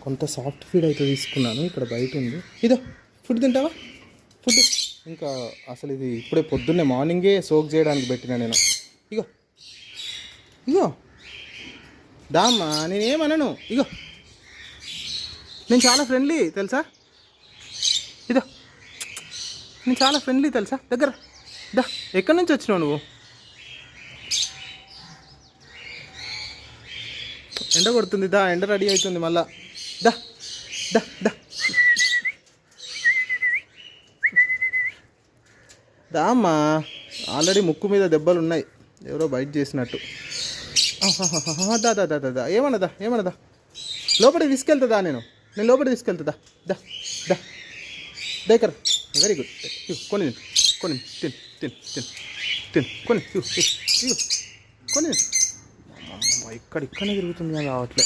కొంత soft feed అయితే తీసుకున్నాను. ఇక్కడ బయట ఉంది. ఇదో ఫుడ్ తింటావా? ఫుడ్ ఇంకా అసలు ఇది ఇప్పుడే పొద్దున్నే మార్నింగే సోక్ చేయడానికి పెట్టినా నేను. ఇగో ఇగో దామ్మా, నేనేమనను. ఇగో నేను చాలా ఫ్రెండ్లీ తెలుసా. ఇదో నేను చాలా ఫ్రెండ్లీ తెలుసా. దగ్గర దా. ఎక్కడి నుంచి వచ్చినావు నువ్వు? ఎండ కొడుతుంది దా, ఎండ రెడీ అవుతుంది మళ్ళా. దా దా దా దామ్మా. ఆల్రెడీ ముక్కు మీద దెబ్బలు ఉన్నాయి, ఎవరో బైట్ చేసినట్టు. దా దా దా దా దా ఏమన్నదా ఏమన్నదా. లోపలికి తీసుకెళ్తుందా? నేను లోపలికి తీసుకెళ్తుందా. దా దా దగ్గర. Very good. కొని కొని తిన్ తిన్ తిన్ తిన్ కొని ఇగో కొని. ఇక్కడనే తిరుగుతుంది కదా రావట్లే.